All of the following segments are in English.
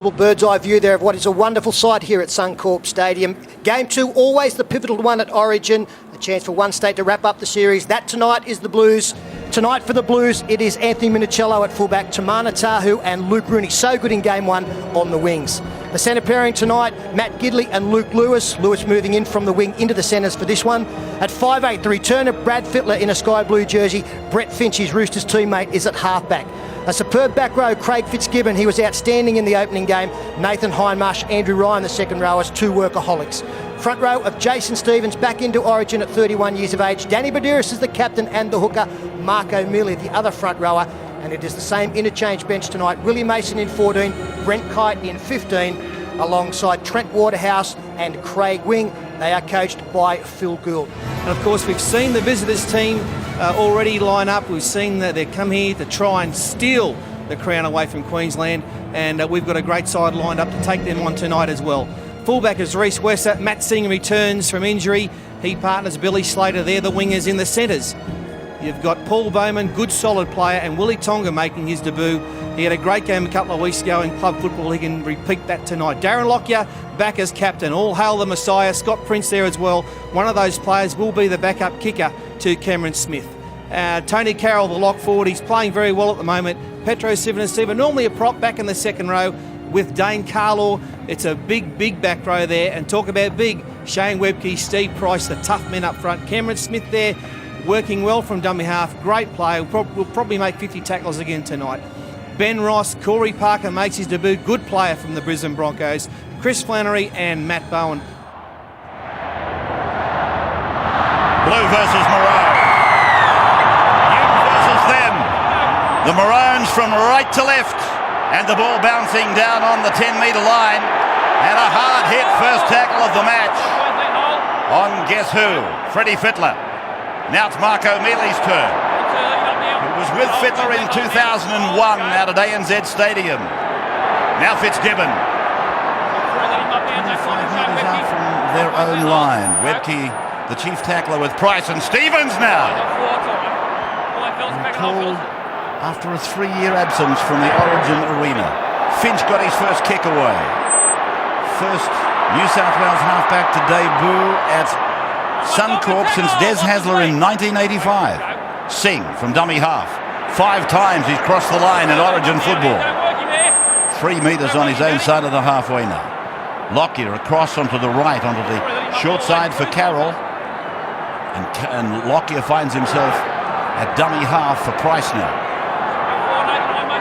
Bird's eye view there of what is a wonderful sight here at Suncorp Stadium. Game 2, always the pivotal one at Origin. A chance for one state to wrap up the series. That tonight is the Blues. Tonight for the Blues, it is Anthony Minichiello at fullback, Timana Tahu and Luke Rooney. So good in Game 1 on the wings. The centre pairing tonight, Matt Gidley and Luke Lewis. Lewis moving in from the wing into the centres for this one. At 5'8", the return of Brad Fittler in a sky blue jersey. Brett Finch, his Roosters teammate, is at halfback. A superb back row, Craig Fitzgibbon. He was outstanding in the opening game. Nathan Hindmarsh, Andrew Ryan, the second rowers, two workaholics. Front row of Jason Stevens back into Origin at 31 years of age. Danny Badiris is the captain and the hooker. Mark O'Mealy, the other front rower. And it is the same interchange bench tonight. Willie Mason in 14, Brent Kite in 15, alongside Trent Waterhouse and Craig Wing. They are coached by Phil Gould. And of course, we've seen the visitors team already line up. We've seen that they come here to try and steal the crown away from Queensland, and we've got a great side lined up to take them on tonight as well. Fullback is Reece Wesser. Matt Singh returns from injury. He partners Billy Slater. They're the wingers in the centres. You've got Paul Bowman, good solid player, and Willie Tonga making his debut. He had a great game a couple of weeks ago in club football. He can repeat that tonight. Darren Lockyer back as captain. All hail the Messiah. Scott Prince there as well. One of those players will be the backup kicker to Cameron Smith. Tony Carroll, the lock forward, he's playing very well at the moment. Petro Civoniceva, normally a prop back in the second row with Dane Carlaw. It's a big back row there. And talk about big, Shane Webke, Steve Price, the tough men up front. Cameron Smith there, working well from dummy half. Great play. Will probably make 50 tackles again tonight. Ben Ross, Corey Parker makes his debut. Good player from the Brisbane Broncos. Chris Flannery and Matt Bowen. Blue versus Maroon. You versus them. The Maroons from right to left. And the ball bouncing down on the 10-metre line. And a hard hit first tackle of the match. On guess who? Freddie Fittler. Now it's Mark O'Mealy's turn. It was with Fittler in 2001 out at ANZ Stadium. Now Fitzgibbon. 25 metres out from their own line. Webke, the chief tackler with Price, and Stevens now. And called after a 3-year absence from the Origin arena. Finch got his first kick away. First New South Wales halfback to debut at Suncorp since Des Hasler in 1985. Singh from dummy half. 5 times he's crossed the line in Origin football. 3 metres on his own side of the halfway now. Lockyer across onto the right, onto the short side for Carroll. And Lockyer finds himself at dummy half for Price now.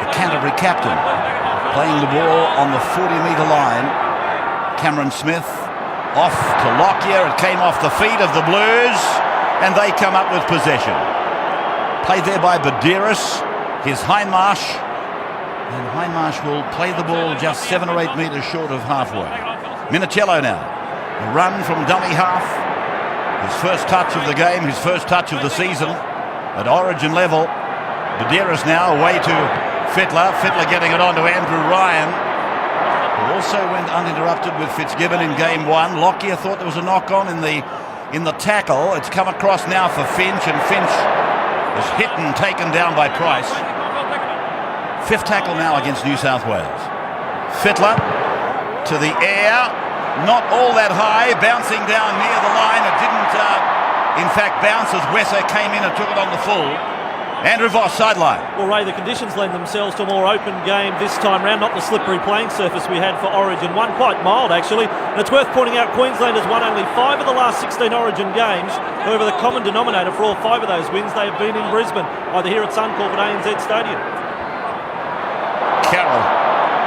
The Canterbury captain playing the ball on the 40-metre line. Cameron Smith off to Lockyer. It came off the feet of the Blues, and they come up with possession. Played there by Badiris, his Hindmarsh. And Hindmarsh will play the ball just 7 or 8 metres short of halfway. Minichiello now. A run from dummy half. His first touch of the game, his first touch of the season at Origin level. Badiris now away to Fittler. Fittler getting it on to Andrew Ryan, who also went uninterrupted with Fitzgibbon in Game 1. Lockyer thought there was a knock-on in the tackle. It's come across now for Finch, and Finch is hit and taken down by Price. 5th tackle now against New South Wales. Fittler to the air, not all that high, bouncing down near the line. It didn't, in fact, bounce as Wesser came in and took it on the full. Andrew Voss, sideline. Well, Ray, the conditions lend themselves to a more open game this time round, not the slippery playing surface we had for Origin 1, quite mild actually. And it's worth pointing out Queensland has won only 5 of the last 16 Origin games. However, the common denominator for all 5 of those wins, they have been in Brisbane, either here at Suncorp at ANZ Stadium. Carroll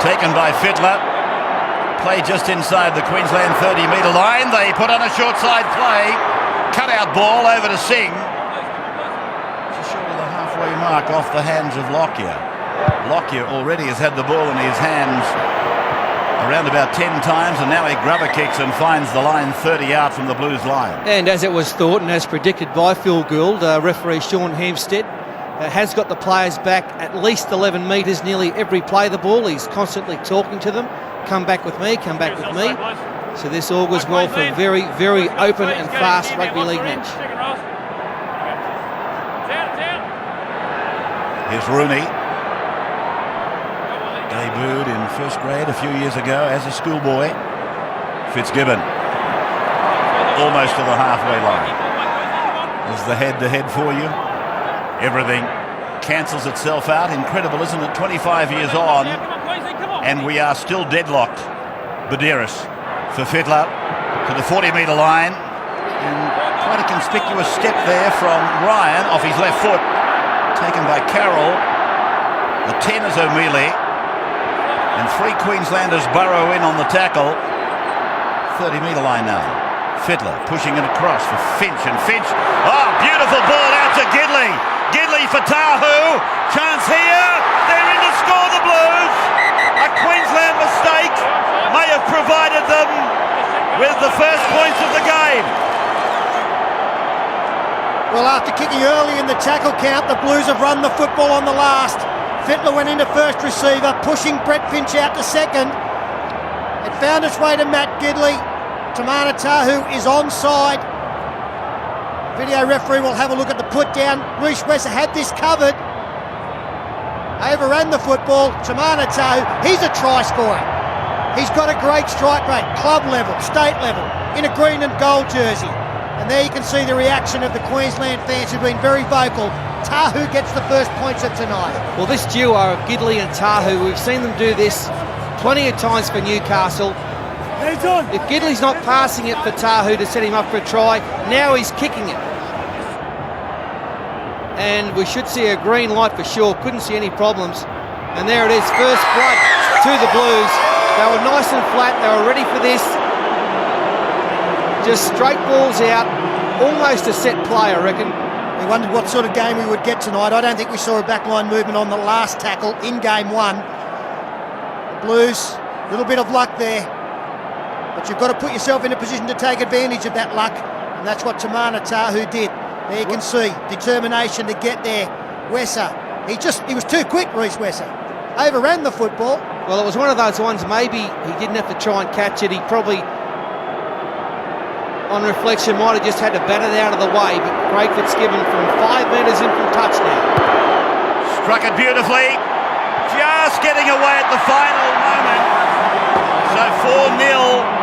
taken by Fittler. Play just inside the Queensland 30-metre line. They put on a short side play. Cut out ball over to Singh. Mark off the hands of Lockyer. Lockyer already has had the ball in his hands around about 10 times, and now he grubber kicks and finds the line 30 out from the Blues line. And as it was thought and as predicted by Phil Gould, referee Sean Hampstead has got the players back at least 11 metres nearly every play the ball. He's constantly talking to them. Come back with me, come back with me. So this augurs well for a very open and fast rugby league match. Here's Rooney. booed in first grade a few years ago as a schoolboy. Fitzgibbon, almost to the halfway line. Is the head-to-head for you? Everything cancels itself out. Incredible, isn't it? 25 years on, and we are still deadlocked. Badeiros for Fittler to the 40-metre line. And quite a conspicuous step there from Ryan off his left foot. Taken by Carroll. The 10 is O'Mealy. And 3 Queenslanders burrow in on the tackle. 30-metre line now. Fittler pushing it across for Finch, and Finch, oh, beautiful ball out to Gidley. Gidley for Tahu. Chance here. They're in to score the Blues. A Queensland mistake may have provided them with the first points of the game. Well, after kicking early in the tackle count, the Blues have run the football on the last. Fittler went into first receiver, pushing Brett Finch out to second. It found its way to Matt Gidley. Tamana Tahu is onside. Video referee will have a look at the put down. Rhys Wesser had this covered. Overran the football. Tamana Tahu, he's a try scorer. He's got a great strike rate, club level, state level, in a green and gold jersey. And there you can see the reaction of the Queensland fans who've been very vocal. Tahu gets the first points of tonight. Well, this duo of Gidley and Tahu, we've seen them do this plenty of times for Newcastle. If Gidley's not passing it for Tahu to set him up for a try, now he's kicking it. And we should see a green light for sure. Couldn't see any problems. And there it is, first blood to the Blues. They were nice and flat. They were ready for this. Just straight balls out. Almost a set play, I reckon. We wondered what sort of game we would get tonight. I don't think we saw a backline movement on the last tackle in game one. The Blues, a little bit of luck there. But you've got to put yourself in a position to take advantage of that luck. And that's what Tamana Tahu did. There you can see determination to get there. Wesser, he was too quick, Rhys Wesser. Overran the football. Well, it was one of those ones, maybe he didn't have to try and catch it. He probably, on reflection, might have just had to bat it out of the way. But Craig Fitzgibbon from 5 metres in from touchdown. Struck it beautifully. Just getting away at the final moment. So 4-0.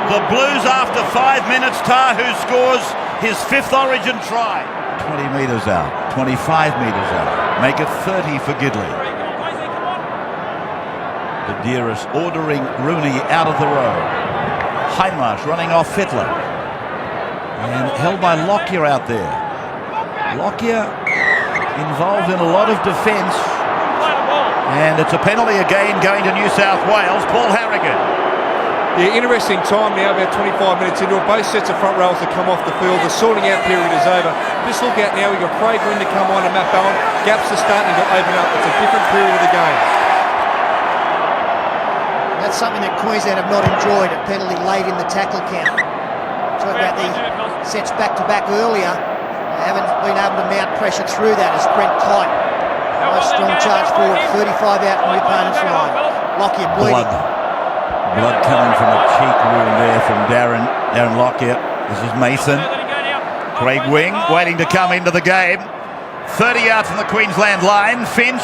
The Blues after 5 minutes. Tahu scores his 5th Origin try. 20 metres out, 25 metres out. Make it 30 for Gidley. Badeiros ordering Rooney out of the row. Hindmarsh running off Fittler. And held by Lockyer out there. Lockyer involved in a lot of defence. And it's a penalty again going to New South Wales. Paul Harrigan. Yeah, interesting time now, about 25 minutes into it. Both sets of front rows have come off the field. The sorting out period is over. Just look out now, we've got Craig Wynn to come on and Matt Bowen. Gaps are starting to open up. It's a different period of the game. That's something that Queensland have not enjoyed, a penalty late in the tackle count. Talk about the sets back-to-back earlier. They haven't been able to mount pressure through that as Brent Kite. Nice strong charge forward, 35 out from the opponent's line. Lockyer bleeding. Blood coming from a cheek wound there from Darren Lockyer. This is Mason. Craig Wing waiting to come into the game. 30 out from the Queensland line. Finch,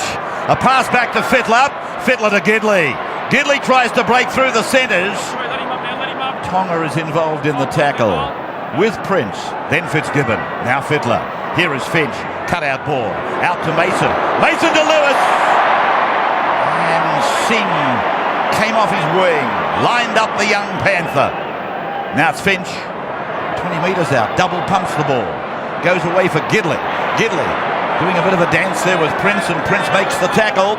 a pass back to Fittler. Fittler to Gidley. Gidley tries to break through the centres. Tonga is involved in the tackle with Prince. Then Fitzgibbon. Now Fittler. Here is Finch. Cut out ball. Out to Mason. Mason to Lewis. And Singh came off his wing, lined up the young Panther. Now it's Finch, 20 metres out, double pumps the ball. Goes away for Gidley. Gidley doing a bit of a dance there with Prince, and Prince makes the tackle.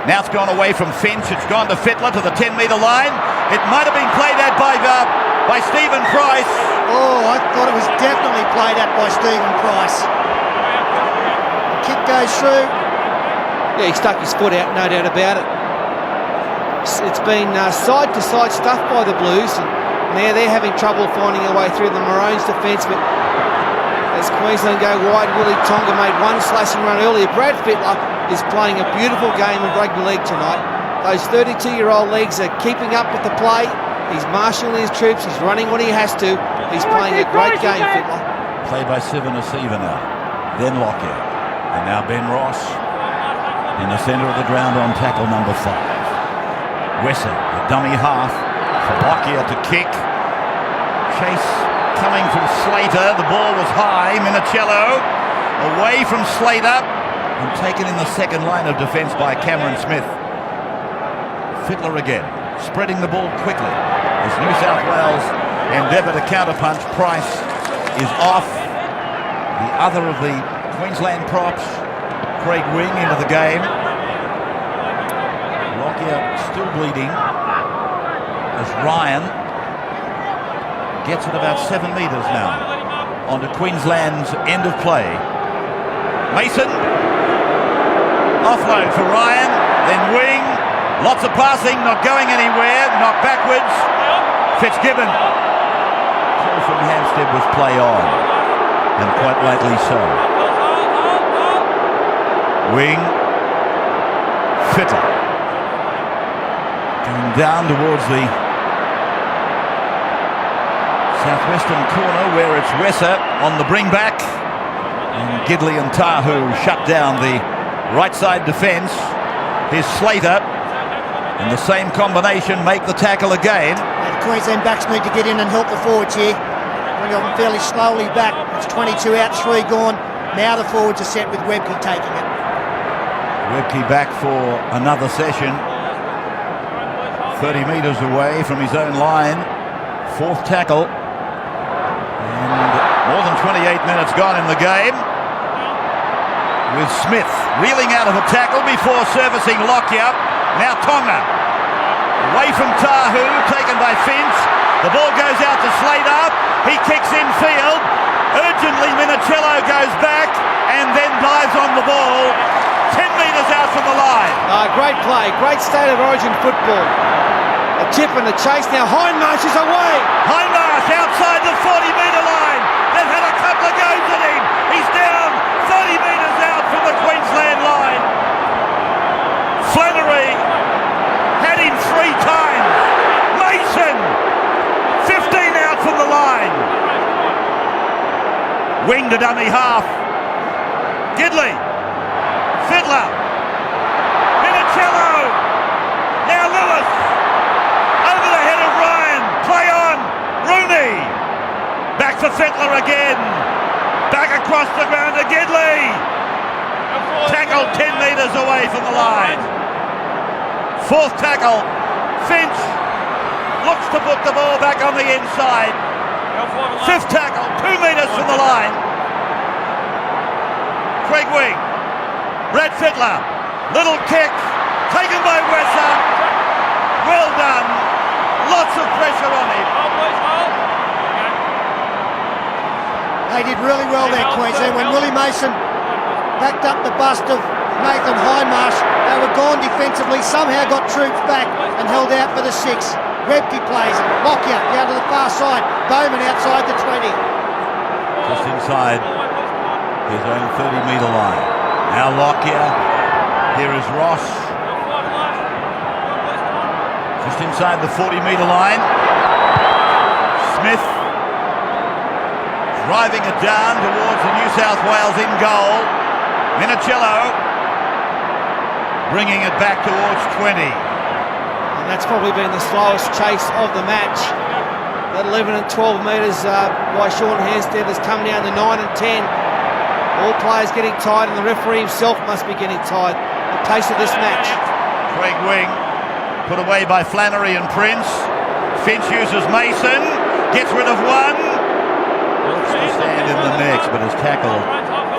Now it's gone away from Finch, it's gone to Fittler to the 10-metre line. It might have been played at by Stephen Price. Oh, I thought it was definitely played at by Stephen Price. The kick goes through. Yeah, he stuck his foot out, no doubt about it. It's been side-to-side stuff by the Blues, and now they're having trouble finding a way through the Maroons' defence. But as Queensland go wide, Willie Tonga made one slashing run earlier. Brad Fittler is playing a beautiful game of rugby league tonight. Those 32-year-old legs are keeping up with the play. He's marshalling his troops. He's running when he has to. He's playing a great game, Fittler. Played by Sivanasiva now. Then Lockyer. And now Ben Ross in the centre of the ground on tackle number 5. Wesser, the dummy half for Lockyer to kick. Chase coming from Slater. The ball was high. Minicello away from Slater and taken in the second line of defence by Cameron Smith. Fittler again, spreading the ball quickly as New South Wales endeavour to counterpunch. Price is off. The other of the Queensland props, Craig Wing, into the game. Lockyer still bleeding as Ryan gets it about 7 metres now onto Queensland's end of play. Mason, offload for Ryan, then Wing, lots of passing, not going anywhere, knocked backwards. Fitzgibbon. Call from Hampstead was play on, and quite rightly so. Wing, Fitter, going down towards the southwestern corner where it's Wesser on the bring back, and Gidley and Tahu shut down the right side defence. Here's Slater, and the same combination make the tackle again. The Queensland backs need to get in and help the forwards here. Bring them fairly slowly back. It's 22 out, 3 gone. Now the forwards are set with Webke taking it. Webke back for another session. 30 metres away from his own line. 4th tackle. And more than 28 minutes gone in the game. With Smith reeling out of a tackle before servicing Lockyer. Now Tonga. Away from Tahu, taken by Finch. The ball goes out to Slater. He kicks in field. Urgently Minicello goes back and then dives on the ball. 10 metres out from the line. Great play, great state of origin football. A tip and a chase. Now Hindmarsh is away. Hindmarsh outside the 40-metre line. They've had a couple of goes at him. He's down 30 metres out from the Queensland line. Flannery had him 3 times. Mason, 15 out from the line. Wing to dummy half. Gidley. Fittler. Minicello. Now Lewis. Over the head of Ryan. Play on. Rooney. Back for Fittler again. Back across the ground to Gidley. Tackled 10 metres away from the line. 4th tackle. Finch looks to put the ball back on the inside. 5th tackle. 2 metres from the line. Craig Wing. Brad Fittler, little kick, taken by Wesser. Well done. Lots of pressure on him. They did really well there, Queensland. When Willie Mason backed up the bust of Nathan Hindmarsh, they were gone defensively, somehow got troops back and held out for the 6. Webke plays it. Lockyer down to the far side. Bowman outside the 20. Just inside his own 30-metre line. Now Lockyer. Here is Ross. Just inside the 40-metre line. Smith driving it down towards the New South Wales in goal. Minicello bringing it back towards 20. And that's probably been the slowest chase of the match. That 11 and 12 metres by Sean Hampstead has come down to 9 and 10. All players getting tired, and the referee himself must be getting tired. The pace of this match. Craig Wing put away by Flannery and Prince. Finch uses Mason, gets rid of one. Looks to stand in the next, but is tackled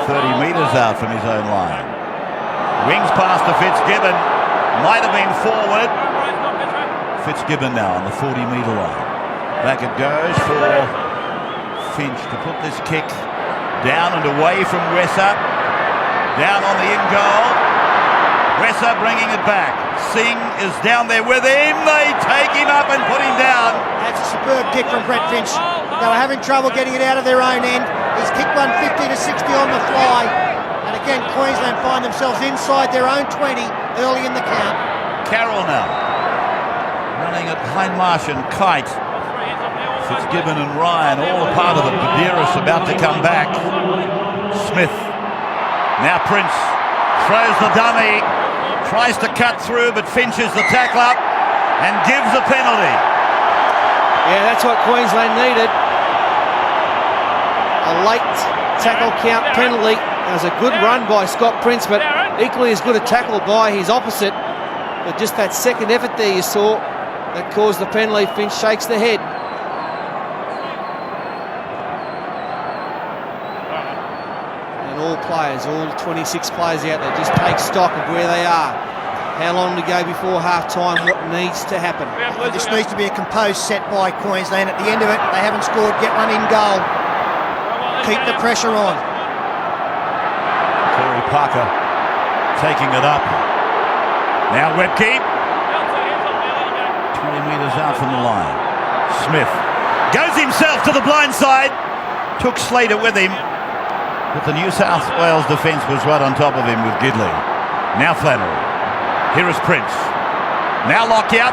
30 metres out from his own line. Wings pass to Fitzgibbon. Might have been forward. Fitzgibbon now on the 40-metre line. Back it goes for Finch to put this kick down and away from Wesser. Down on the in goal. Wesser bringing it back. Singh is down there with him. They take him up and put him down. That's a superb kick from Brett Finch. They were having trouble getting it out of their own end. He's kicked one 50 to 60 on the fly. And again, Queensland find themselves inside their own 20 early in the count. Carroll now. Running at Hindmarsh and Kite. Fitzgibbon and Ryan, all a part of it. Badeiros about to come back. Smith. Now Prince throws the dummy. Tries to cut through, but Finch is the tackler. and gives a penalty. Yeah, that's what Queensland needed. A late tackle count penalty. That was a good run by Scott Prince, but equally as good a tackle by his opposite. But just that second effort there you saw that caused the penalty. Finch shakes the head. And all players, all 26 players out there, just take stock of where they are. How long to go before half-time, what needs to happen. This needs to be a composed set by Queensland. At the end of it, they haven't scored, get one in goal. Keep the pressure on. Corey Parker taking it up. Now Webke. 20 metres out from the line. Smith goes himself to the blind side. Took Slater with him. But the New South Wales defence was right on top of him with Gidley. Now Flannery. Here is Prince. Now Lockyer.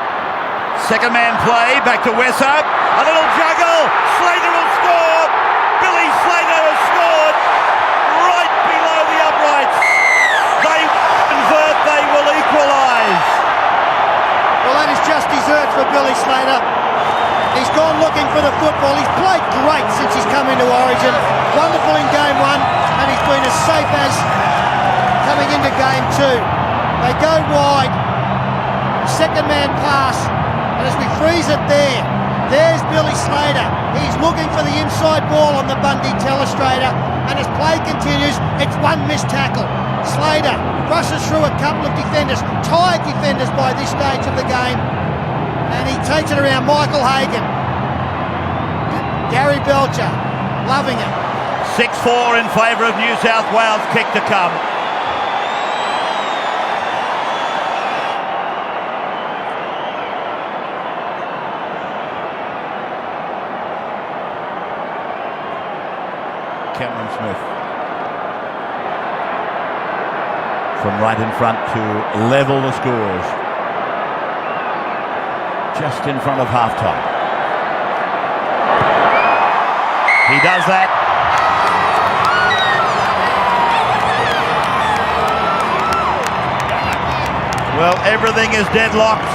Second man play. Back to Wessup. A little juggle. Slater will score. Billy Slater has scored right below the uprights. They convert. They will equalise. Well, that is just deserved for Billy Slater. He's gone looking for the football. He's played great since he's come into Origin. Wonderful in game one, and he's been as safe as coming into game two. They go wide. Second man pass. And as we freeze it there's Billy Slater. He's looking for the inside ball on the Bundy telestrator. And as play continues, it's one missed tackle. Slater rushes through a couple of defenders, tired defenders by this stage of the game. And he takes it around Michael Hagan. Gary Belcher, loving it. 6-4 in favour of New South Wales. Kick to come. Cameron Smith from right in front to level the scores. Just in front of half-time. He does that. Well, everything is deadlocked.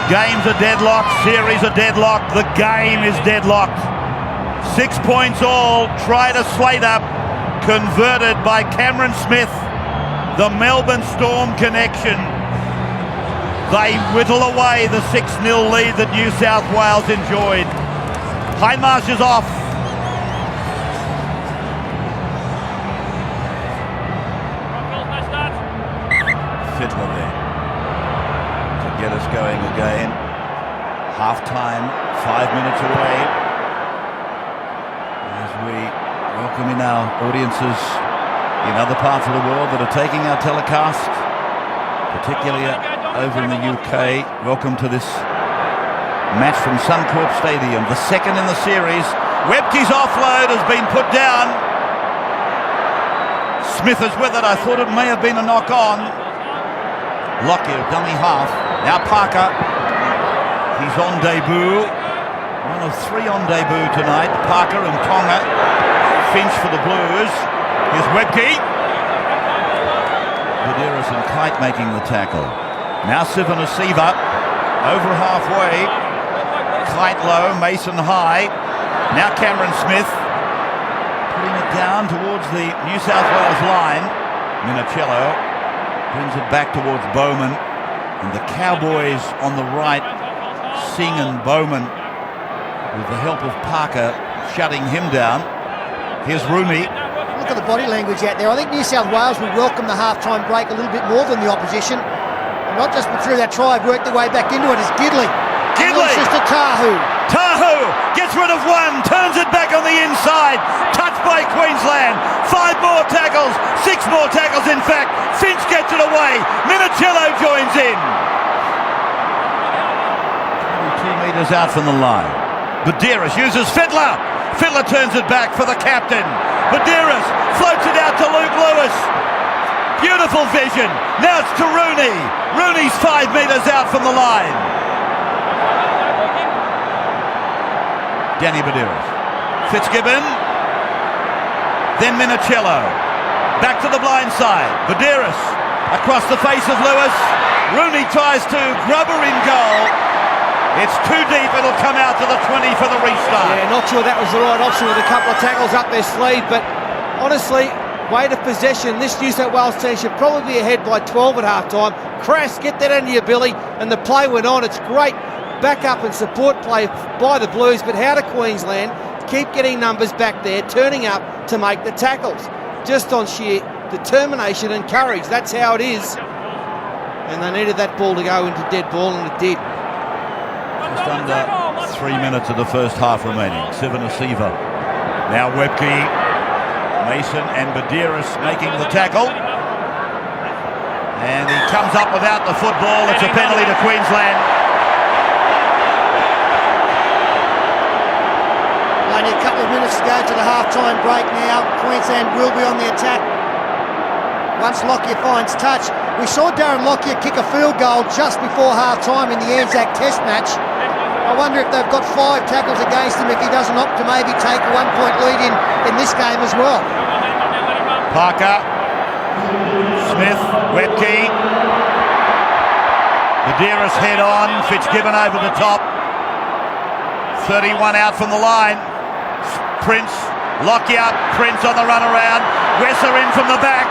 Games are deadlocked. Series are deadlocked. The game is deadlocked. 6 points all. Try to Slater. Converted by Cameron Smith. The Melbourne Storm connection. They whittle away the 6-0 lead that New South Wales enjoyed. Hindmarsh is off. Fiddler there to get us going again. Half-time, 5 minutes away. As we welcome in our audiences in other parts of the world that are taking our telecast, particularly over in the UK. Welcome to this match from Suncorp Stadium, the second in the series. Webke's offload has been put down. Smith is with it. I thought it may have been a knock-on. Lockyer, dummy half. Now Parker. He's on debut. One of three on debut tonight. Parker and Tonga. Finch for the Blues. Here's Webke. Buderus and Kite making the tackle. Now Sivanasiva over halfway. Kite low, Mason high. Now Cameron Smith putting it down towards the New South Wales line. Minicello brings it back towards Bowman. And the Cowboys on the right, Singh and Bowman, with the help of Parker shutting him down. Here's Rooney. Look at the body language out there. I think New South Wales will welcome the half-time break a little bit more than the opposition. And not just through that try, worked their way back into it is Gidley. Gidley! Just to Tahu. Tahu gets rid of one, turns it back on the inside. Touched by Queensland. 5 more tackles, 6 more tackles in fact. Finch gets it away. Minicello joins in. 22 metres out from the line. Buderus uses Fiddler. Fiddler turns it back for the captain. Buderus floats it out to Luke Lewis. Beautiful vision. Now it's to Rooney. Rooney's 5 metres out from the line. Danny Buderus. Fitzgibbon. Then Minicello. Back to the blind side. Buderus across the face of Lewis. Rooney tries to grubber in goal. It's too deep, it'll come out to the 20 for the restart. Yeah, not sure that was the right option with a couple of tackles up their sleeve, but honestly, weight of possession, this New South Wales team should probably be ahead by 12 at half-time. Crass, get that under your belly, and the play went on. It's great backup and support play by the Blues, but how do Queensland keep getting numbers back there, turning up to make the tackles? Just on sheer determination and courage. That's how it is. And they needed that ball to go into dead ball, and it did. Just under 3 minutes of the first half remaining. Sivanasiva. Now Webke, Mason and Badiris making the tackle. And he comes up without the football. It's a penalty to Queensland. Only a couple of minutes to go to the half-time break now. Queensland will be on the attack once Lockyer finds touch. We saw Darren Lockyer kick a field goal just before half-time in the Anzac Test match. I wonder if they've got 5 tackles against him if he doesn't opt to maybe take a 1-point lead in this game as well. Parker, Smith, Webke, Badiris head on, Fitzgibbon over the top. 31 out from the line. Prince, Lockyer, Prince on the run around. Wesser in from the back.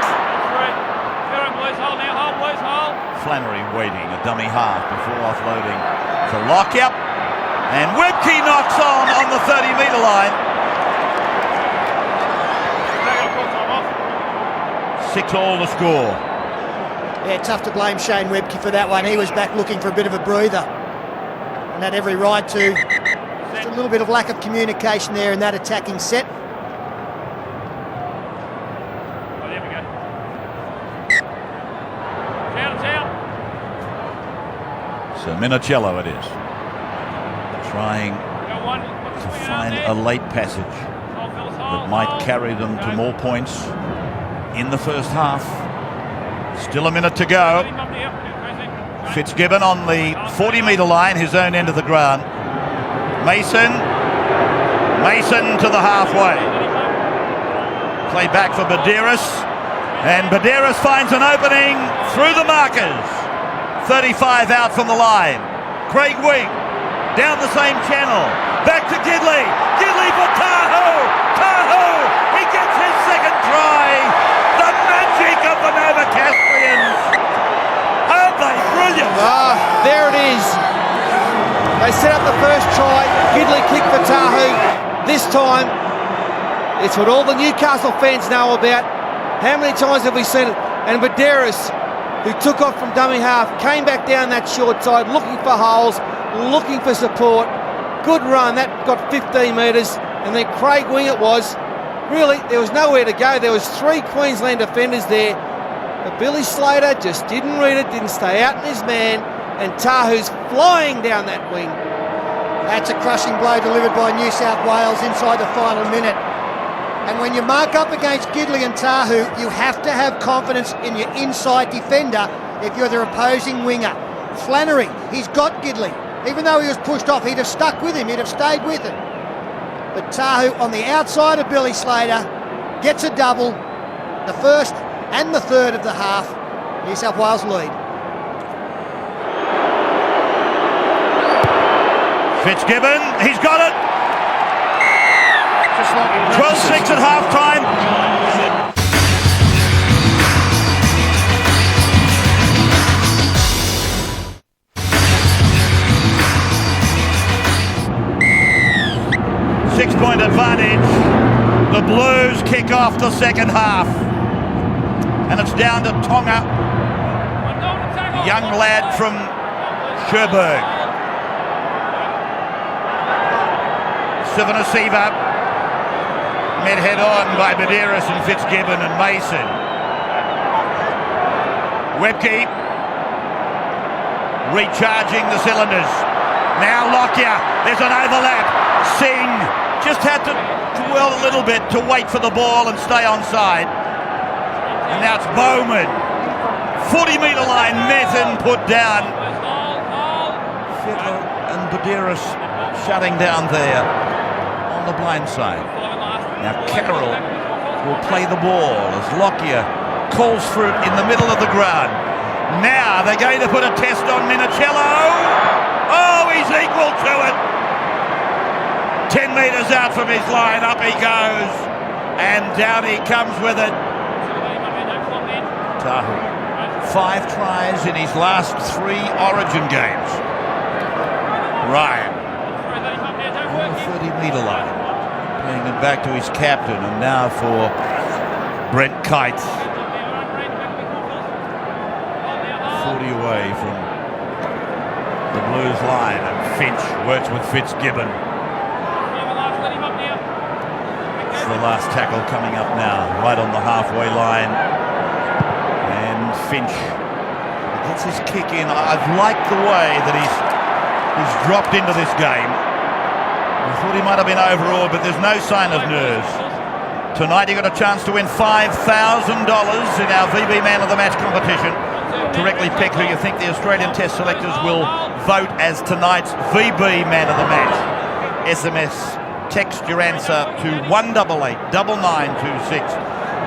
Flannery waiting, a dummy half before offloading to Lockyer. And Webke knocks on the 30-metre line. 6-all the score. Yeah, tough to blame Shane Webke for that one. He was back looking for a bit of a breather and had every right to. Just a little bit of lack of communication there in that attacking set. So Minicello it is. Trying to find a late passage that might carry them to more points in the first half. Still a minute to go. Fitzgibbon on the 40-metre line, his own end of the ground. Mason to the halfway. Play back for Badiris. And Badiris finds an opening through the markers. 35 out from the line. Craig Wing down the same channel. Back to Gidley. Gidley for Tahu. Tahu. He gets his second try. The magic of the Novocastrians. Aren't they brilliant? There it is. They set up the first try. Gidley kick for Tahu. This time, it's what all the Newcastle fans know about. How many times have we seen it? And Badiris, who took off from dummy half, came back down that short side, looking for holes, looking for support. Good run. That got 15 metres. And then Craig Wing it was. Really, there was nowhere to go. There was 3 Queensland defenders there. But Billy Slater just didn't read it, didn't stay out in his man. And Tahu's flying down that wing. That's a crushing blow delivered by New South Wales inside the final minute. And when you mark up against Gidley and Tahu, you have to have confidence in your inside defender if you're the opposing winger. Flannery, he's got Gidley. Even though he was pushed off, he'd have stuck with him, he'd have stayed with him. But Tahu on the outside of Billy Slater gets a double, the first and the third of the half. New South Wales lead. Fitzgibbon, he's got it. 12-6 at half-time. Six-point advantage. The Blues kick off the second half. And it's down to Tonga, a young lad from Cherbourg. Sivanasiva, met head on by Badiris and Fitzgibbon and Mason. Webke recharging the cylinders. Now Lockyer, there's an overlap. Singh just had to dwell a little bit to wait for the ball and stay onside. And now it's Bowman. 40-metre line met and put down. Fiddler and Badiris shutting down there on the blind side. Now Carroll will play the ball as Lockyer calls for it in the middle of the ground. Now they're going to put a test on Minicello. Oh, he He's equal to it. 10 metres out from his line, up he goes. And down he comes with it. Tahu, 5 tries in his last 3 Origin games. Ryan, on the 30-metre line, playing it back to his captain, and now for Brent Kite. 40 away from the Blues line, and Finch works with Fitzgibbon. It's the last tackle coming up now, right on the halfway line. And Finch gets his kick in. I've liked the way that he's dropped into this game. I thought he might have been overawed, but there's no sign of nerves. Tonight you got a chance to win $5,000 in our VB Man of the Match competition. Correctly pick who you think the Australian Test selectors will vote as tonight's VB Man of the Match. SMS, text your answer to 1889926.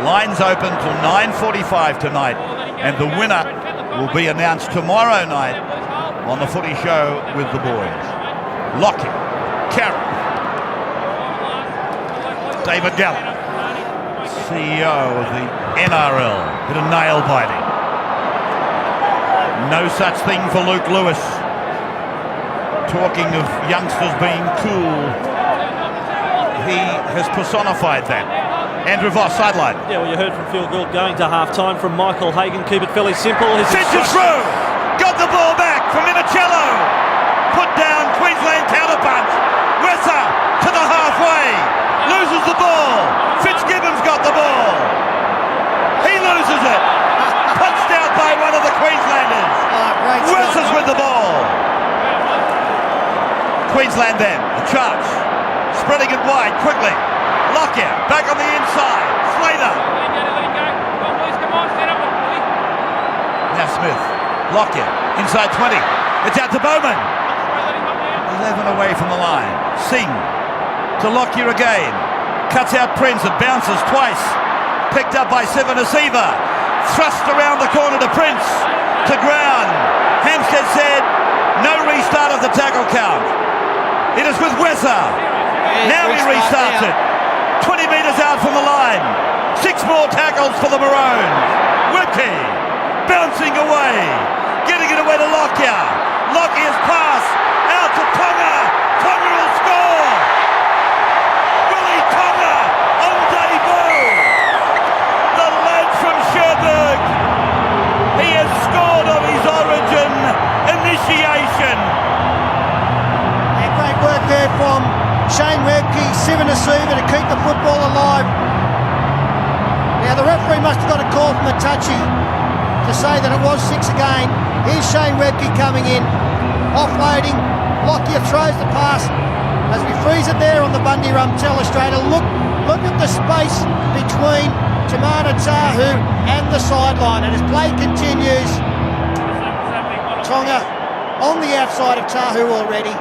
Lines open till 9:45 tonight, and the winner will be announced tomorrow night on the Footy Show with the boys. Lockie, Carroll, David Gallup, CEO of the NRL, bit of nail biting. No such thing for Luke Lewis. Talking of youngsters being cool, he has personified that. Andrew Voss, sideline. Yeah, well, you heard from Phil Gould going to half-time from Michael Hagan. Keep it fairly simple. Finch is through. Got the ball back from Minicello. Put down, Queensland counterpunch. Wesser to the halfway. Loses the ball. Fitzgibbon's got the ball. He loses it. Punched out by one of the Queenslanders. Wesser's with the ball. Queensland then, the charge. Spreading it wide quickly. Lockyer back on the inside. Slater. Now Smith. Lockyer inside 20. It's out to Bowman. 11 away from the line. Singh to Lockyer again. Cuts out Prince. It bounces twice. Picked up by Sivanasiva. Thrust around the corner to Prince. To ground. Hampstead said no restart of the tackle count. It is with Wesser. Now he restarts it. 20 metres out from the line. 6 more tackles for the Maroons. Whipkey bouncing away. Getting it away to Lockyer. Lockyer's pass out to Tonga. Tonga will score. Willie Tonga on debut. The lad from Cherbourg. He has scored on his Origin initiation. Great work there from Shane Webke, Sivanasiva to keep the football alive. Now the referee must have got a call from the touchy to say that it was 6 again. Here's Shane Webke coming in, offloading. Lockyer throws the pass as we freeze it there on the Bundy Rum telestrator. Look at the space between Timana Tahu and the sideline, and as play continues, Tonga on the outside of Tahu already.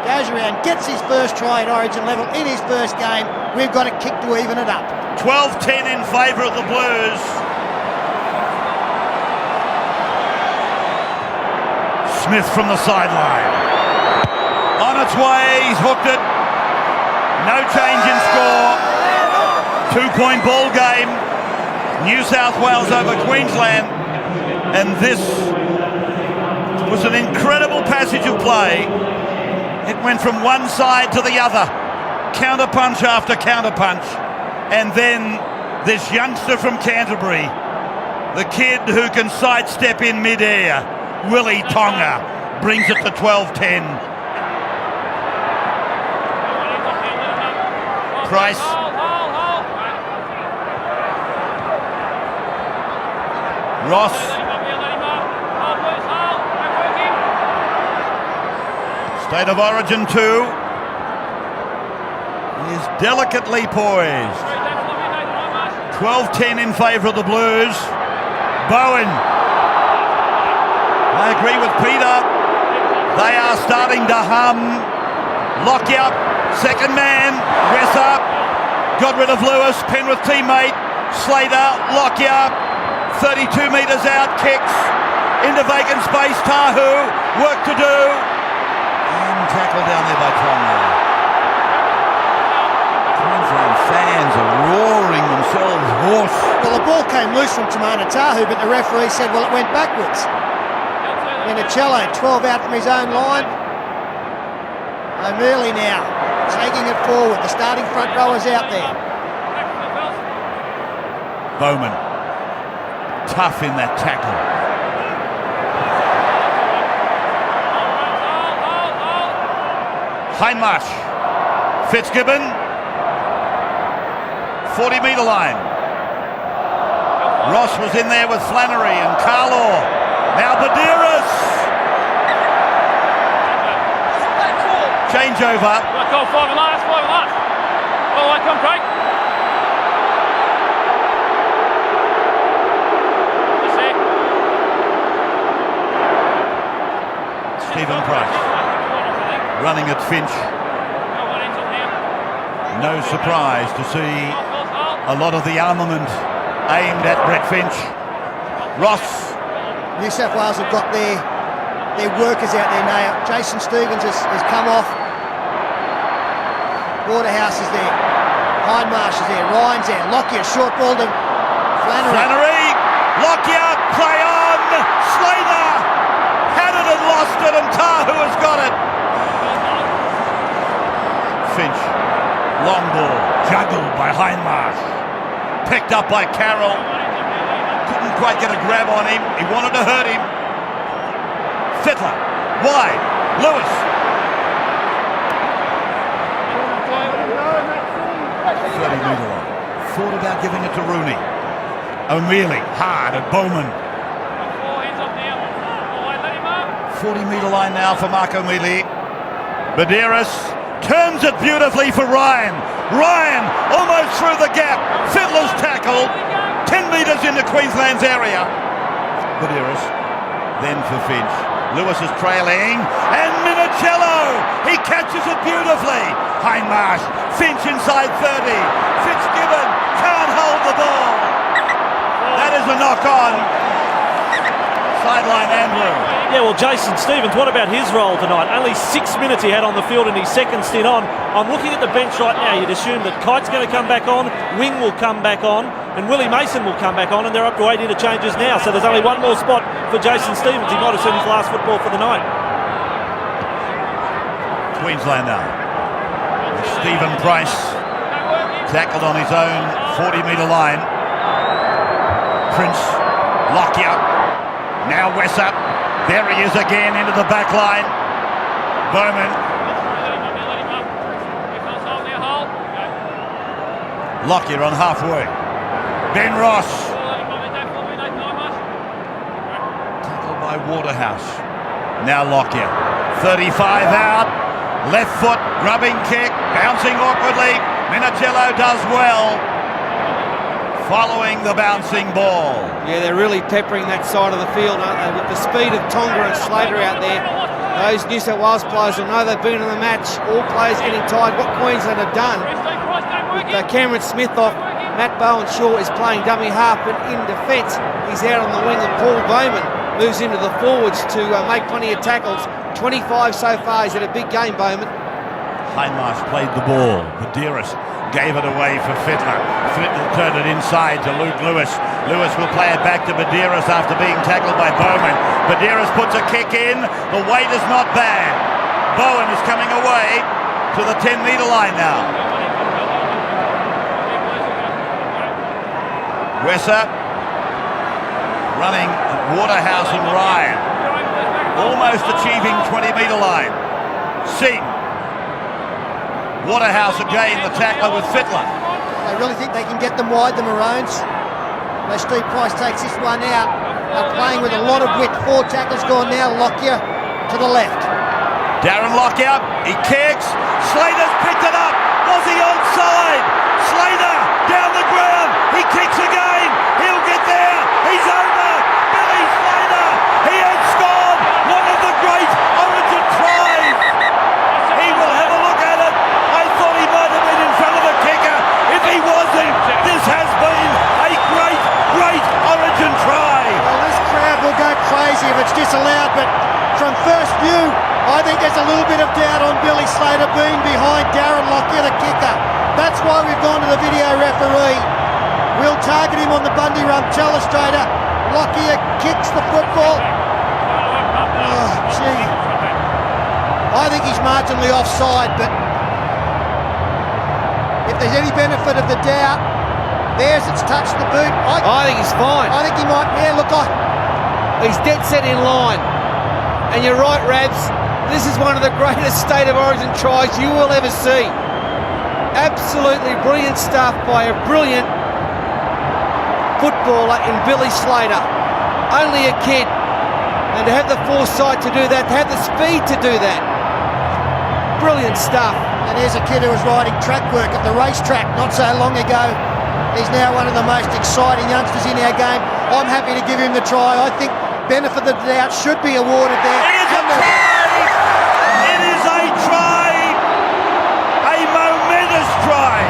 Goes around, gets his first try at Origin level in his first game. We've got a kick to even it up. 12-10 in favour of the Blues. Smith from the sideline. On its way, he's hooked it. No change in score. 2-point ball game. New South Wales over Queensland. And this was an incredible passage of play. It went from one side to the other, counter-punch after counter-punch, and then this youngster from Canterbury, the kid who can sidestep in mid-air, Willie Tonga, brings it to 12-10. Price. Ross. State of Origin 2 is delicately poised. 12-10 in favour of the Blues. Bowen. I agree with Peter. They are starting to hum. Lockyer, second man. Wesser got rid of Lewis. Penrith teammate. Slater. Lockyer. 32 metres out. Kicks into vacant space. Tahu. Work to do. And tackle down there by Tonga. Queensland fans are roaring themselves hoarse. Well, the ball came loose from Tamana Tahu, but the referee said, well, it went backwards. Minicello, 12 out from his own line. O'Mealy now taking it forward. The starting front rowers out there. Bowman, tough in that tackle. Hindmarsh, Fitzgibbon, 40-metre line. Ross was in there with Flannery and Carlaw. Now Badiris. Changeover. Go 5 and last. Oh, I come, Craig. Stephen Price running at Finch. No surprise to see a lot of the armament aimed at Brett Finch. Ross. New South Wales have got their workers out there now. Jason Stevens has come off. Waterhouse is there. Hindmarsh is there. Ryan's there. Lockyer short ball to Flannery. Lockyer, play on. Slater had it and lost it, and Tahu has got it. Finch, long ball, juggled by Hindmarsh. Picked up by Carroll. Couldn't quite get a grab on him. He wanted to hurt him. Fittler, wide. Lewis. 30-metre line. Thought about giving it to Rooney. O'Mealy, hard at Bowman. 40-metre line now for Mark O'Mealy. Badiris turns it beautifully for Ryan. Ryan almost through the gap. Fittler's tackle. 10 metres into Queensland's area. Badiris then for Finch. Lewis is trailing, and Minicello, he catches it beautifully. Hindmarsh, Finch inside 30. Fitzgibbon can't hold the ball. That is a knock-on. Sideline Andrew. Yeah, well, Jason Stevens, what about his role tonight? Only 6 minutes he had on the field in his second stint on. I'm looking at the bench right now. You'd assume that Kite's going to come back on, Wing will come back on, and Willie Mason will come back on, and they're up to 8 interchanges now. So there's only one more spot for Jason Stevens. He might have seen his last football for the night. Queensland now. Stephen Price tackled on his own 40-metre line. Prince, Lockyer, now Wesser. There he is again into the back line. Bowman. Lockyer on halfway. Ben Ross. Tackled by Waterhouse. Now Lockyer. 35 out. Left foot, grubbing kick, bouncing awkwardly. Minicello does well. Following the bouncing ball. Yeah, they're really peppering that side of the field, aren't they? With the speed of Tonga and Slater out there, those New South Wales players will know they've been in the match. All players getting tired. What Queensland have done with Cameron Smith off, Matt Bowen-Shaw is playing dummy half, but in defence, he's out on the wing, and Paul Bowman moves into the forwards to make plenty of tackles. 25 so far. He's had a big game, Bowman. Hindmarsh played the ball. Badiris gave it away for Fittler. Fittler turned it inside to Luke Lewis. Lewis will play it back to Badiris after being tackled by Bowman. Badiris puts a kick in. The weight is not bad. Bowen is coming away to the 10-metre line now. Wesser running Waterhouse and Ryan. Almost achieving 20-metre line. Seaton. Waterhouse again, the tackler with Fittler. They really think they can get them wide, the Maroons. As Steve Price takes this one out. They're playing with a lot of width. 4 tackles gone now. Lockyer to the left. Darren Lockyer, he kicks. Slater's picked it up. Was he onside? Slater down the ground. He kicks again. He'll get there. He's over. Billy Slater. He has scored one of the great Origin tries. He will have a look at it. I thought he might have been in front of the kicker. If he wasn't, this has been a great, great Origin try. Well, this crowd will go crazy if it's disallowed, but from first view, I think there's a little bit of doubt Slater being behind Darren Lockyer, the kicker. That's why we've gone to the video referee. We'll target him on the Bundy run telestrator. Lockyer kicks the football. Oh, gee. I think he's marginally offside, but if there's any benefit of the doubt, there's it's touched the boot. I think he's fine. I think he might, yeah, look, He's dead set in line. And you're right, Rabs. This is one of the greatest State of Origin tries you will ever see. Absolutely brilliant stuff by a brilliant footballer in Billy Slater. Only a kid. And to have the foresight to do that, to have the speed to do that. Brilliant stuff. and there's a kid who was riding track work at the racetrack not so long ago. He's now one of the most exciting youngsters in our game. I'm happy to give him the try. I think benefit of the doubt should be awarded there. It is a try! It is a try! A momentous try!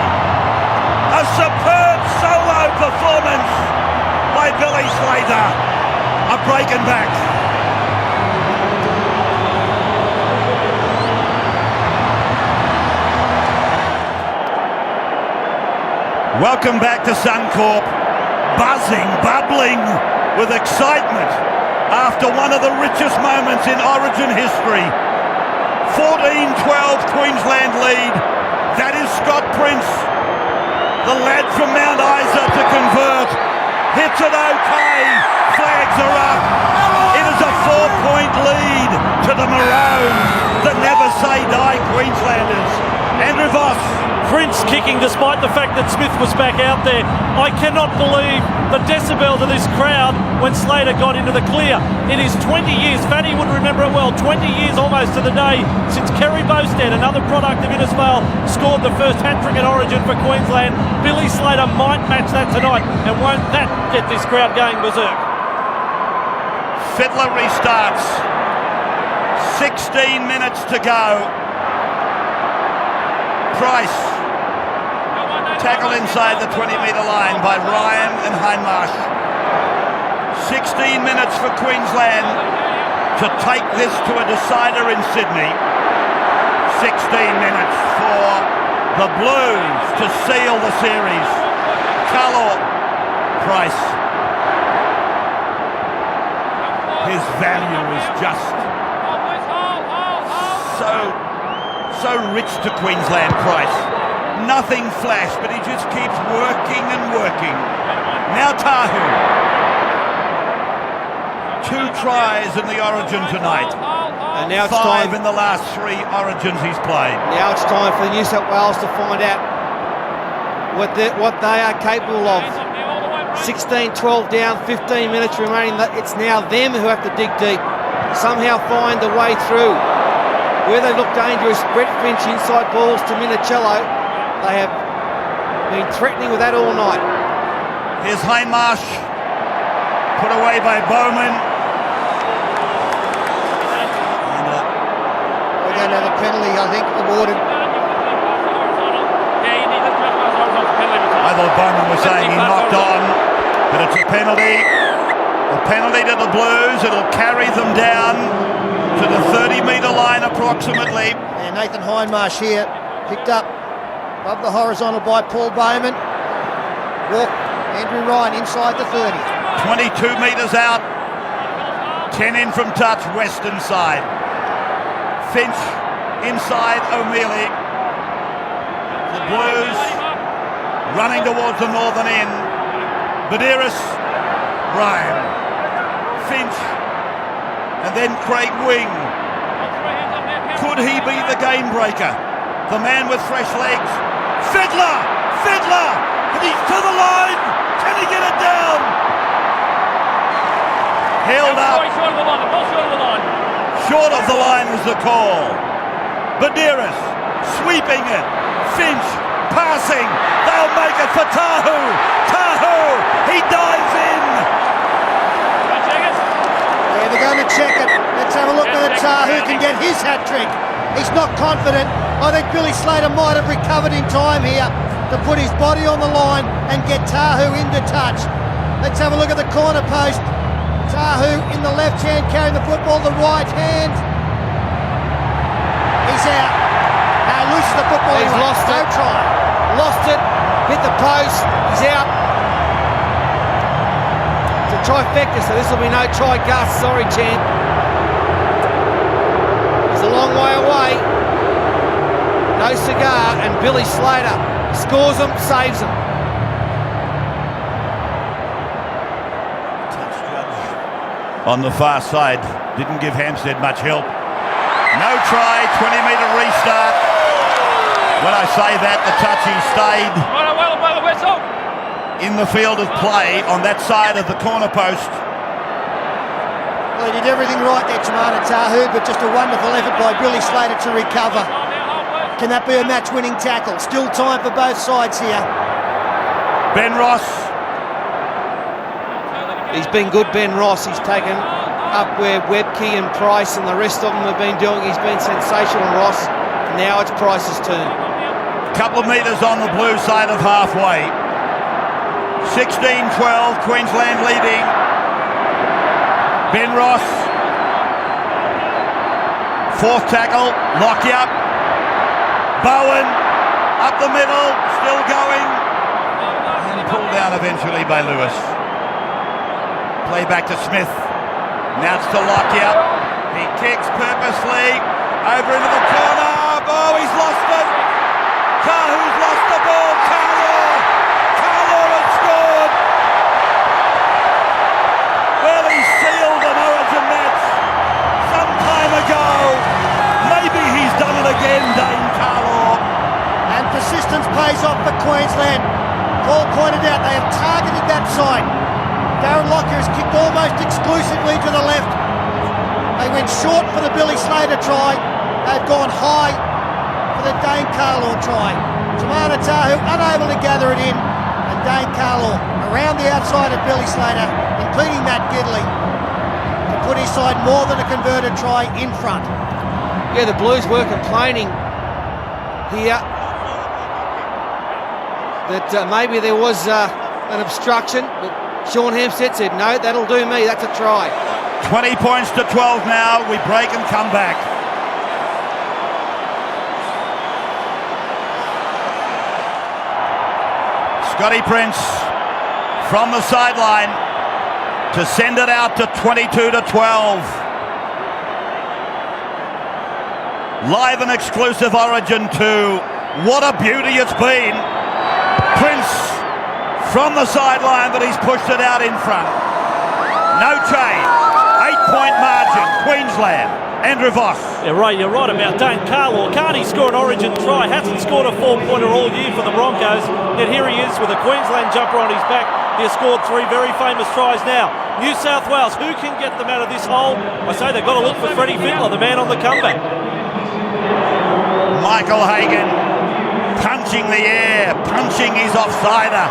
A superb solo performance by Billy Slater. A break and back. Welcome back to Suncorp. Buzzing, bubbling with excitement after one of the richest moments in Origin history. 14-12 Queensland lead. That is Scott Prince, the lad from Mount Isa, to convert. Hits it okay. Flags are up. It is a 4-point lead to the Maroons, the never say die Queenslanders. Andrew Voss. Prince kicking despite the fact that Smith was back out there. I cannot believe the decibels of this crowd when Slater got into the clear. It is 20 years, Fatty would remember it well, 20 years almost to the day since Kerry Bowstead, another product of Innisfail, scored the first hat-trick in Origin for Queensland. Billy Slater might match that tonight, and won't that get this crowd going berserk? Fiddler restarts. 16 minutes to go. Price. Tackle inside the 20-metre line by Ryan and Hindmarsh. 16 minutes for Queensland to take this to a decider in Sydney. 16 minutes for the Blues to seal the series. Carlo Price. His value is just so rich to Queensland, Price. Nothing flash, but he just keeps working and working. Now Tahu. 2 tries in the Origin tonight. And now it's 5 time. in the last 3 Origins he's played. Now it's time for the New South Wales to find out what they are capable of. 16-12 down, 15 minutes remaining. It's now them who have to dig deep. Somehow find the way through. Where they look dangerous, Brett Finch inside balls to Minicello. They have been threatening with that all night. Here's Hindmarsh. Put away by Bowman. We're going to have a penalty, I think, awarded. I thought Bowman was saying he knocked on, but it's a penalty. A penalty to the Blues. It'll carry them down to the 30-metre line approximately. And Nathan Hindmarsh here, picked up above the horizontal by Paul Bowman. Walk, Andrew Ryan inside the 30. 22 metres out. 10 in from touch, western side. Finch inside O'Mealy. The Blues running towards the northern end. Badiris, Ryan, Finch, and then Craig Wing. Could he be the game breaker? The man with fresh legs. Fiddler! And he's to the line! Can he get it down? Held up. Short of the line was the call. Badiris sweeping it. Finch passing. They'll make it for Tahu. He dives in. Yeah, they're going to check it. Let's have a look whether Tahu can get his hat-trick. He's not confident. I think Billy Slater might have recovered in time here to put his body on the line and get Tahu into touch. Let's have a look at the corner post. Tahu in the left hand carrying the football, the right hand. He's out. the football. He's lost No it. try. Lost it. Hit the post. He's out. It's a trifecta, so this will be no try, Gus. Sorry, champ. He's a long way away. No cigar, and Billy Slater scores them, saves them. On the far side, didn't give Hampstead much help. No try, 20-metre restart. When I say that, the touchy stayed Well, by the whistle. in the field of play on that side of the corner post. Well, he did everything right there, Tamana Tahu, but just a wonderful effort by Billy Slater to recover. Can that be a match-winning tackle? Still time for both sides here. Ben Ross. He's been good, Ben Ross. He's taken up where Webke and Price and the rest of them have been doing. He's been sensational, Ross. Now it's Price's turn. Couple of metres on the blue side of halfway. 16-12, Queensland leading. Ben Ross. Fourth tackle, Lockyer. Bowen, up the middle, still going. And pulled down eventually by Lewis. Play back to Smith. Now it's to Lockyer. He kicks purposely. Over into the corner. Oh, he's lost it. Tahu's lost the ball. Carlo has scored. Well, he sealed an Origin match some time ago. Maybe he's done it again, Dane Carlo. And persistence pays off for Queensland. Paul pointed out they have targeted that side. Darren Lockyer has kicked almost exclusively to the left. They went short for the Billy Slater try. They've gone high for the Dane Carlaw try. Tamana Tahu unable to gather it in, and Dane Carlaw around the outside of Billy Slater, including Matt Gidley, to put his side more than a converted try in front. Yeah, the Blues were complaining here that maybe there was an obstruction, but Sean Hampstead said, no, that'll do me, that's a try. 20 points to 12 now. We break and come back. Scotty Prince from the sideline to send it out to 22 to 12. Live and exclusive Origin 2. What a beauty it's been. Prince from the sideline, but he's pushed it out in front. No change. 8-point margin. Queensland. Andrew Voss. Yeah, Ray, you're right about Dane Carlaw. Can't he score an Origin try? Hasn't scored a 4-pointer all year for the Broncos. Yet here he is with a Queensland jumper on his back. He has scored 3 very famous tries now. New South Wales, who can get them out of this hole? I say they've got to look for Freddie Fittler, the man on the comeback. Michael Hagan punching the air, punching his offsider.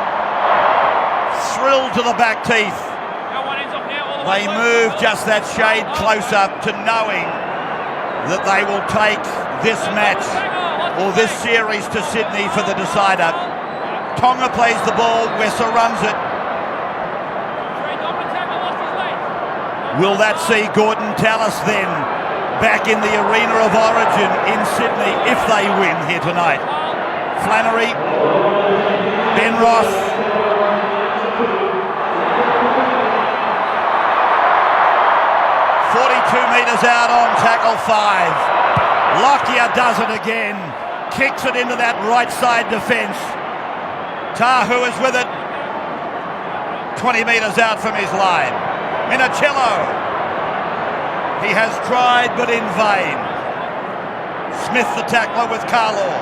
Thrilled to the back teeth. They move just that shade closer to knowing that they will take this match or this series to Sydney for the decider. Tonga plays the ball, Wesser runs it. Will that see Gordon Tallis then back in the arena of Origin in Sydney if they win here tonight? Flannery, Ben Ross. Metres out on tackle 5. Lockyer does it again. Kicks it into that right side defence. Tahu is with it. 20 metres out from his line. Minicello. He has tried but in vain. Smith the tackler with Carlaw.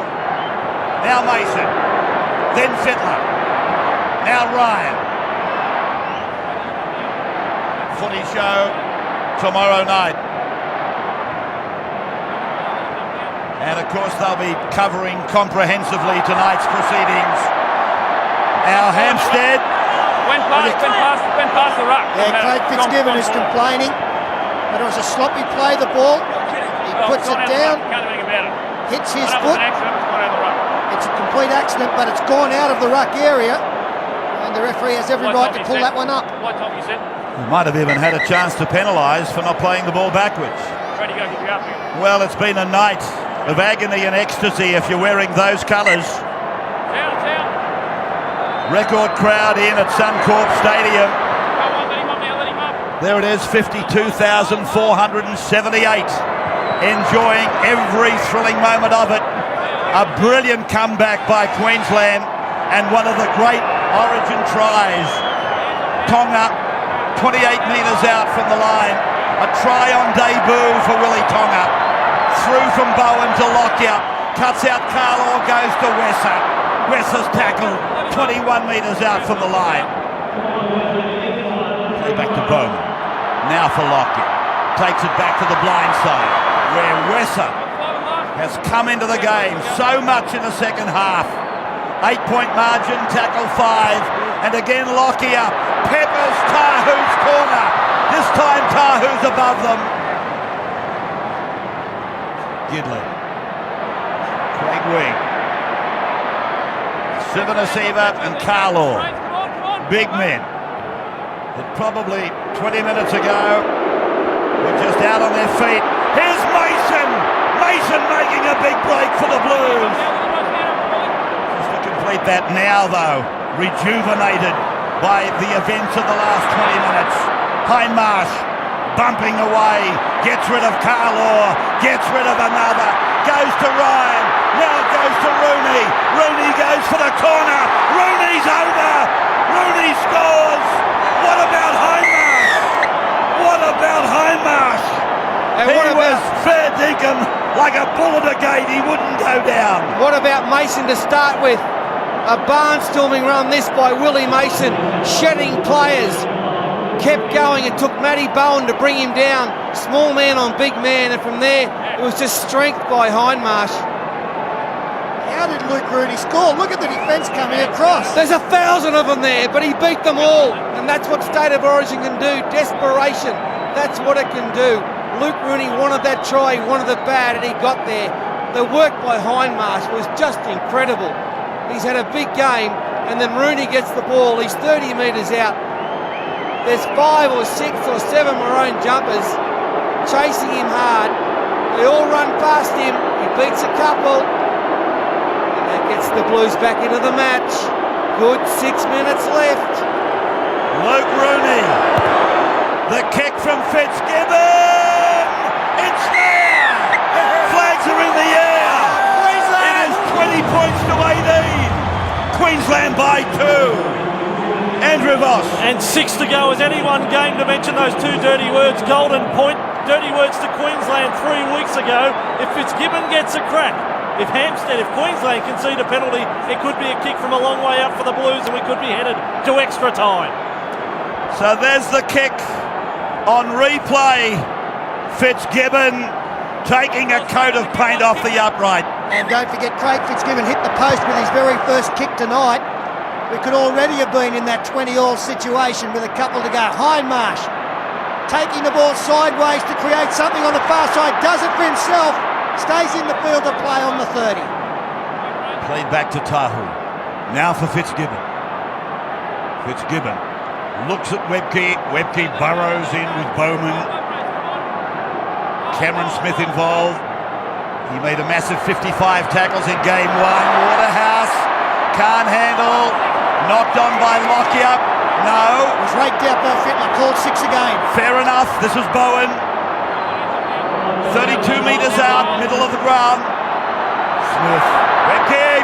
Now Mason. Then Fittler. Now Ryan. Footy show tomorrow night. And of course they'll be covering comprehensively tonight's proceedings. Now Hampstead. Went past the ruck. Yeah, Craig Fitzgibbon is complaining, but it was a sloppy play, the ball. He puts it down, hits his foot. It's a complete accident, but it's gone out of the ruck area, and the referee has every right to pull that one up. He might have even had a chance to penalise for not playing the ball backwards. Well, it's been a night of agony and ecstasy if you're wearing those colours. Record crowd in at Suncorp Stadium. There it is, 52,478. Enjoying every thrilling moment of it. A brilliant comeback by Queensland and one of the great Origin tries. Tonga, 28 metres out from the line. A try on debut for Willie Tonga. Through from Bowen to Lockyer. Cuts out Carlaw, goes to Wesser. Wesser's tackle, 21 metres out from the line. Play back to Bowman. Now for Lockyer. Takes it back to the blind side, where Wesser has come into the game so much in the second half. 8-point margin, tackle 5. And again Lockyer peppers Tahu's corner. This time Tahu's above them. Gidley. Craig Wing. Sivanasiva and Carlaw. Big men. But probably 20 minutes ago were just out on their feet. Here's Mason! Mason making a big break for the Blues. Just to complete that now though, rejuvenated by the events of the last 20 minutes. Hindmarsh bumping away, gets rid of Carlaw, gets rid of another, goes to Ryan, now goes to Rooney. Rooney goes for the corner, Rooney's over, Rooney scores. What about Hindmarsh? What about Hindmarsh? He was fair dinkum, like a bull at a gate, he wouldn't go down. What about Mason to start with? A barnstorming run this by Willie Mason, shedding players. Kept going, it took Matty Bowen to bring him down. Small man on big man, and from there it was just strength by Hindmarsh. How did Luke Rooney score? Look at the defence coming across. There's 1,000 of them there, but he beat them all, and that's what State of Origin can do. Desperation, that's what it can do. Luke Rooney wanted that try, he wanted it bad, and he got there. The work by Hindmarsh was just incredible. He's had a big game, and then Rooney gets the ball, he's 30 metres out. There's 5 or 6 or 7 maroon jumpers chasing him hard. They all run past him, he beats a couple, and that gets the Blues back into the match. Good 6 minutes left. Luke Rooney, the kick from Fitzgibbon, it's there! Flags are in the air! It is 20 points to 18! Queensland by 2! Andrew Voss. And 6 to go. Has anyone game to mention those 2 dirty words? Golden point, dirty words to Queensland 3 weeks ago. If Fitzgibbon gets a crack, if Queensland concede a penalty, it could be a kick from a long way out for the Blues and we could be headed to extra time. So there's the kick on replay. Fitzgibbon taking a coat of paint off the upright. And don't forget, Craig Fitzgibbon hit the post with his very first kick tonight. We could already have been in that 20-all situation with a couple to go. Hindmarsh taking the ball sideways to create something on the far side, does it for himself, stays in the field of play on the 30. Played back to Tahu. Now for Fitzgibbon. Fitzgibbon looks at Webke. Webke burrows in with Bowman. Cameron Smith involved. He made a massive 55 tackles in game 1. Waterhouse can't handle. Knocked on by Lockyer. No. Was raked out by Fittler, called 6 again. Fair enough. This was Bowen. 32 metres out, middle of the ground. Smith. Webke.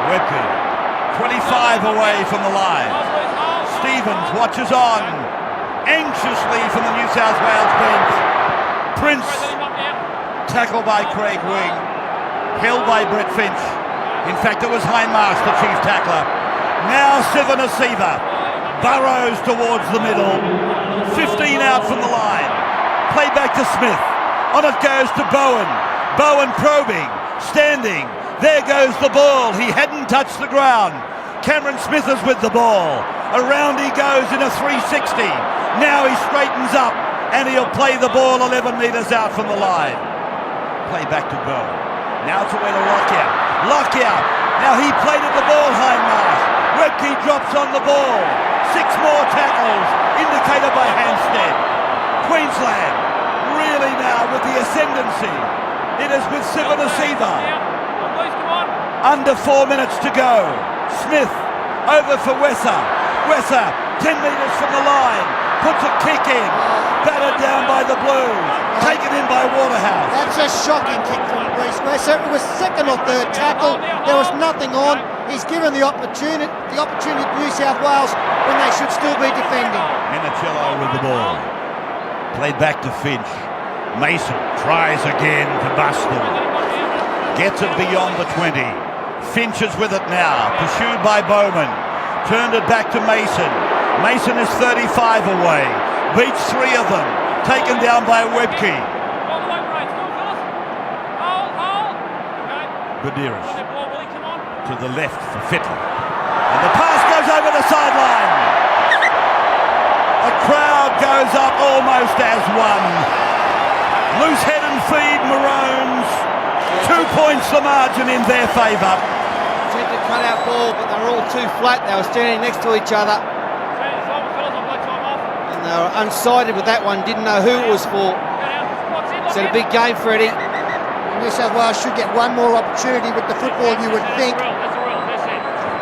Webke. 25 away from the line. Stevens watches on. Anxiously from the New South Wales bench. Prince. Tackled by Craig Wing. Held by Brett Finch. In fact, it was Hindmarsh, the chief tackler. Now Sivanasiva burrows towards the middle. 15 out from the line. Play back to Smith. On it goes to Bowen. Bowen probing, standing. There goes the ball. He hadn't touched the ground. Cameron Smith is with the ball. Around he goes in a 360. Now he straightens up and he'll play the ball 11 metres out from the line. Play back to Bowen. Now to where to Lockyer. Lockyer. Now he played at the ball, Hindmarsh. Webke drops on the ball. 6 more tackles, indicated by Hampstead. Queensland really now with the ascendancy It is with Sivanasiva. Blues, come on. Under 4 minutes to go. Smith over for Wesser. Wesser, 10 metres from the line. Puts a kick in. Battered down by the Blues. Taken in by Waterhouse. That's a shocking kick from Reece Wesser. It was second or third tackle. There was nothing on. He's given the opportunity to New South Wales when they should still be defending. Minicello with the ball. Played back to Finch. Mason tries again to bust them. Gets it beyond the 20. Finch is with it now. Pursued by Bowman. Turned it back to Mason. Mason is 35 away. Beats 3 of them. Taken down by Webke. All the way, right. Come on, fellas. Hold. Okay. Badiris Ball, Willie, come on. to the left for Fittler. And the pass goes over the sideline. The crowd goes up almost as one. Loose head and feed Maroons. 2 points the margin in their favour. Attempted cut out ball, but they were all too flat. They were standing next to each other, and they were unsighted with that one. Didn't know who it was for. It's a big game for Eddie. New South Wales should get one more opportunity with the football, you would think.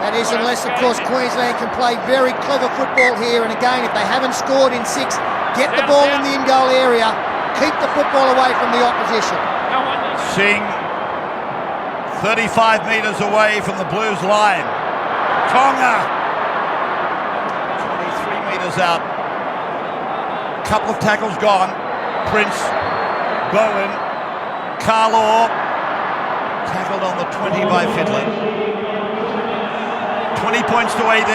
That is, unless, of course, Queensland can play very clever football here. And again, if they haven't scored in 6, get the ball in the in-goal area. Keep the football away from the opposition. Singh, 35 metres away from the Blues line. Tonga, 23 metres out. Couple of tackles gone. Prince, Bowen, Carlaw, tackled on the 20 by Fittler. 20 points to 18.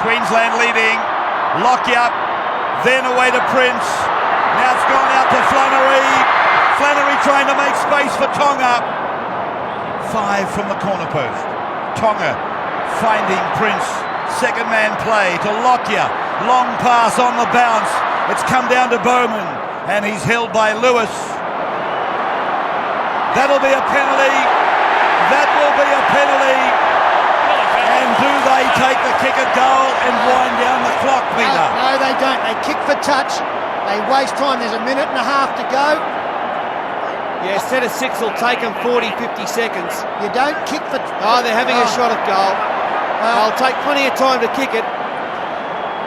Queensland leading. Lockyer, then away to Prince. Now it's gone out to Flannery. Flannery trying to make space for Tonga. 5 from the corner post. Tonga finding Prince. Second man play to Lockyer. Long pass on the bounce. It's come down to Bowman. And he's held by Lewis. That'll be a penalty. That will be a penalty. And do they take the kick at goal and wind down the clock, Peter? No, they don't. They kick for touch. They waste time. There's a minute and a half to go. Yeah, set of 6 will take them 40, 50 seconds. You don't kick for... Oh, they're having a shot at goal. Well, They'll take plenty of time to kick it.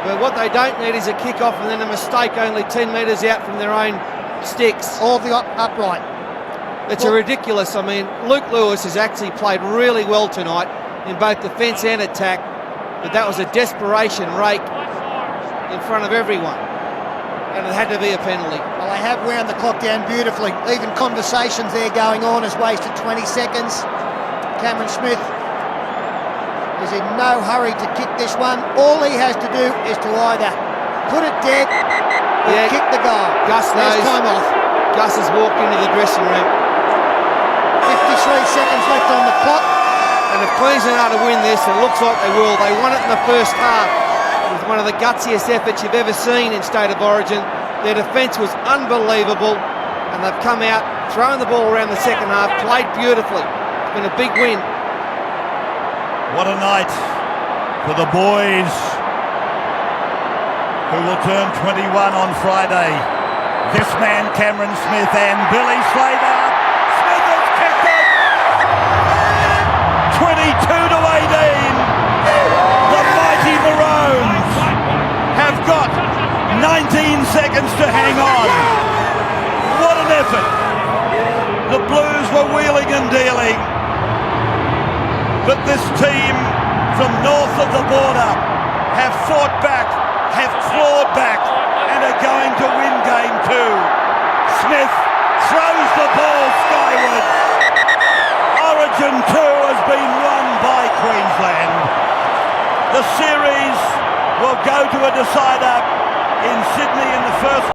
But what they don't need is a kick-off and then a mistake only 10 metres out from their own sticks. or the upright. It's a ridiculous. I mean, Luke Lewis has actually played really well tonight in both defence and attack. But that was a desperation rake in front of everyone. And it had to be a penalty. Well, they have wound the clock down beautifully. Even conversations there going on has wasted 20 seconds. Cameron Smith is in no hurry to kick this one. All he has to do is to either put it dead or kick the goal. Gus There's knows. time off. Gus has walked into the dressing room. 53 seconds left on the clock. And if Queensland are to win this, it looks like they will. They won it in the first half with one of the gutsiest efforts you've ever seen in State of Origin. Their defence was unbelievable, and they've come out, thrown the ball around the second half, played beautifully. It's been a big win. What a night for the boys who will turn 21 on Friday. This man, Cameron Smith, and Billy Slater. Smith has kicked it! 22 to 18. The mighty Maroons have got 19 seconds to hang on. What an effort. The Blues were wheeling and dealing. But this team from north of the border have fought back, have clawed back, and are going to win game 2. Smith throws the ball skyward. Origin 2 has been won by Queensland. The series will go to a decider in Sydney in the first